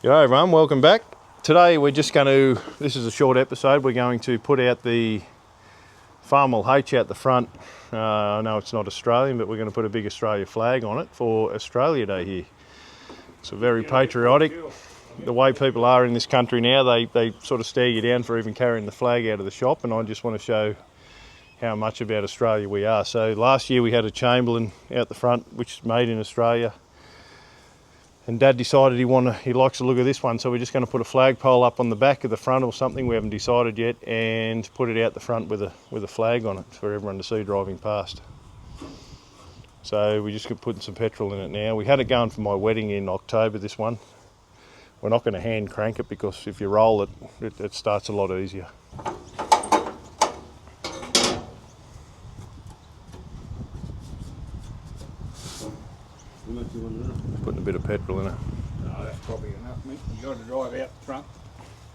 G'day everyone, welcome back. Today we're just going to, this is a short episode, we're going to put out the Farmall H out the front. I know it's not Australian, but we're going to put a big Australia flag on it for Australia Day here. So very patriotic. The way people are in this country now, they sort of stare you down for even carrying the flag out of the shop, and I just want to show how much about Australia we are. So last year we had a Chamberlain out the front, which is made in Australia. And Dad decided he likes the look of this one, so we're just going to put a flagpole up on the back of the front or something, we haven't decided yet, and put it out the front with a flag on it for everyone to see driving past. So we're just putting some petrol in it now. We had it going for my wedding in October, this one. We're not going to hand crank it because if you roll it, it starts a lot easier. Putting a bit of petrol in it. No, that's probably enough, mate. You got to drive out the front.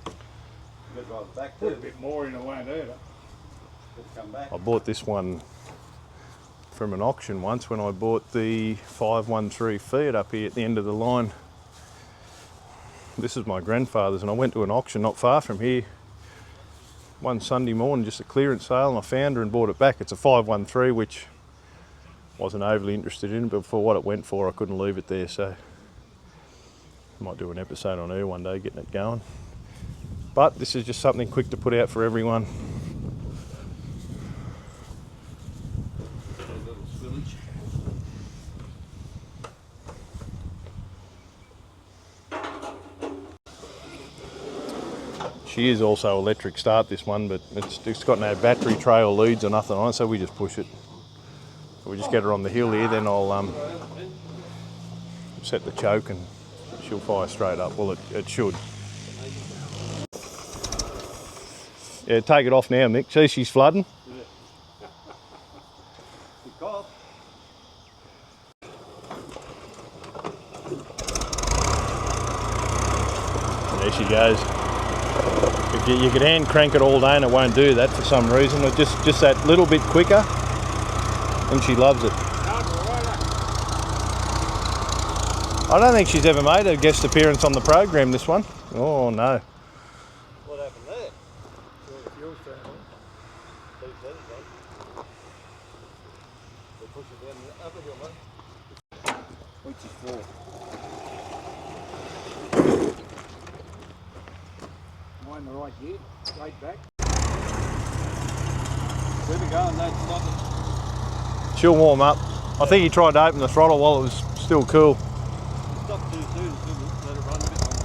You got to drive the back too. Put a bit more in, it won't hurt it. Come back. I bought this one from an auction once when I bought the 513 Fiat up here at the end of the line. This is my grandfather's, and I went to an auction not far from here one Sunday morning, just a clearance sale, and I found her and bought it back. It's a 513, which wasn't overly interested in, but for what it went for, I couldn't leave it there, so I might do an episode on her one day, getting it going. But this is just something quick to put out for everyone. She is also electric start, this one, but it's got no battery tray or leads or nothing on it, so we just push it. We just get her on the hill here, then I'll set the choke and she'll fire straight up. Well, it should. Yeah, take it off now, Mick. See, she's flooding. There she goes. You could hand crank it all day and it won't do that for some reason. It's just that little bit quicker. And she loves it. I don't think she's ever made a guest appearance on the program, this one. Oh no. What happened there? They push it down the upper hill, mate. Which is four. Am I in the right gear? Straight back. Where we going? No, stop it. She'll warm up. I think he tried to open the throttle while it was still cool. Stop too soon, let it run a bit longer.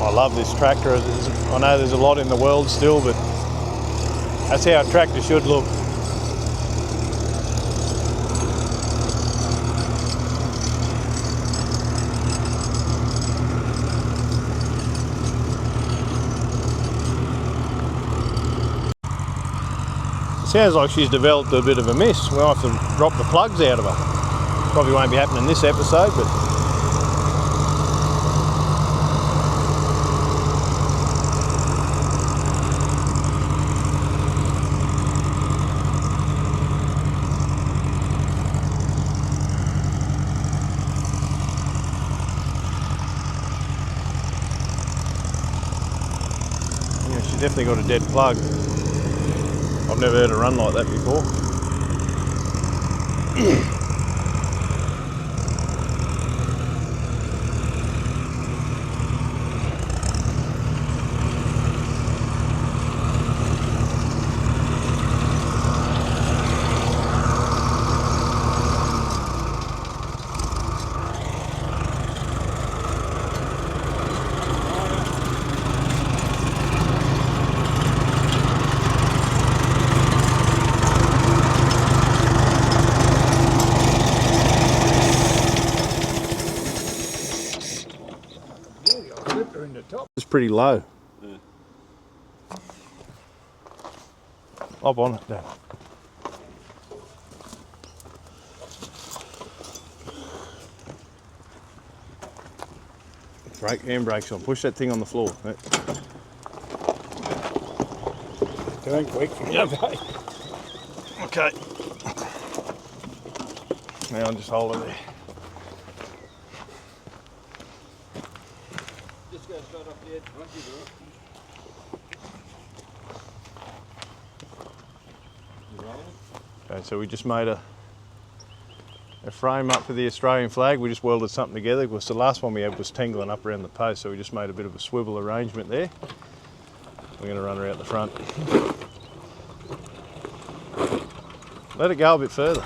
I love this tractor. I know there's a lot in the world still, but that's how a tractor should look. Sounds like she's developed a bit of a mess. We'll have to drop the plugs out of her. Probably won't be happening this episode, but yeah, she's definitely got a dead plug. I've never heard her run like that before. pretty low. Yeah. Hop on it, Dad. Brake, handbrakes on. Push that thing on the floor. Turn quick. Yep. Okay. Now I'll just hold it there. Just go straight off the edge, won't you do it? You rolling? Okay, so we just made a frame up for the Australian flag. We just welded something together because the last one we had was tangling up around the post, so we just made a bit of a swivel arrangement there. We're going to run her out the front. Let it go a bit further.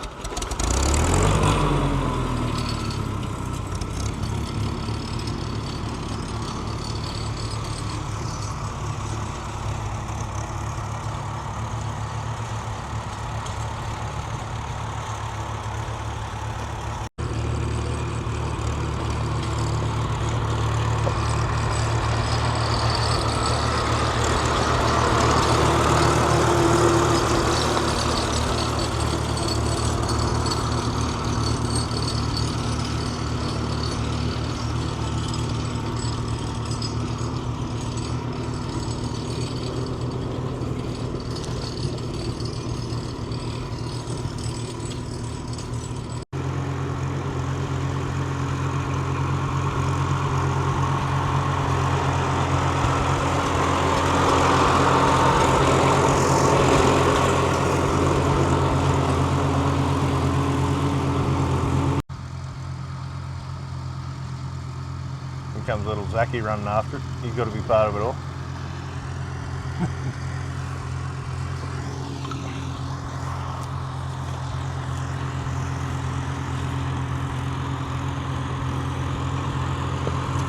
Here comes little Zachy running after it. He's got to be part of it all.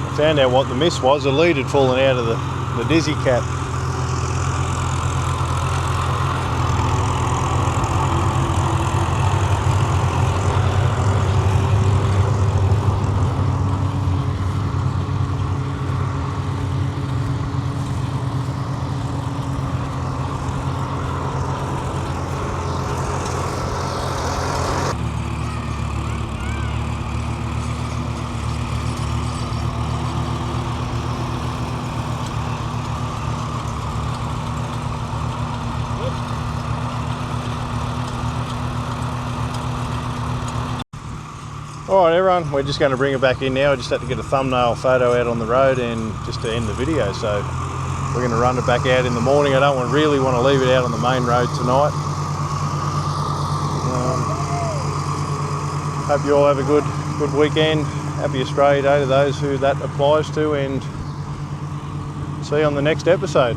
I found out what the miss was. The lead had fallen out of the dizzy cap. Alright everyone, we're just going to bring it back in now. I just had to get a thumbnail photo out on the road and just to end the video, so we're going to run it back out in the morning. I don't really want to leave it out on the main road tonight. Hope you all have a good weekend. Happy Australia Day to those who that applies to, and see you on the next episode.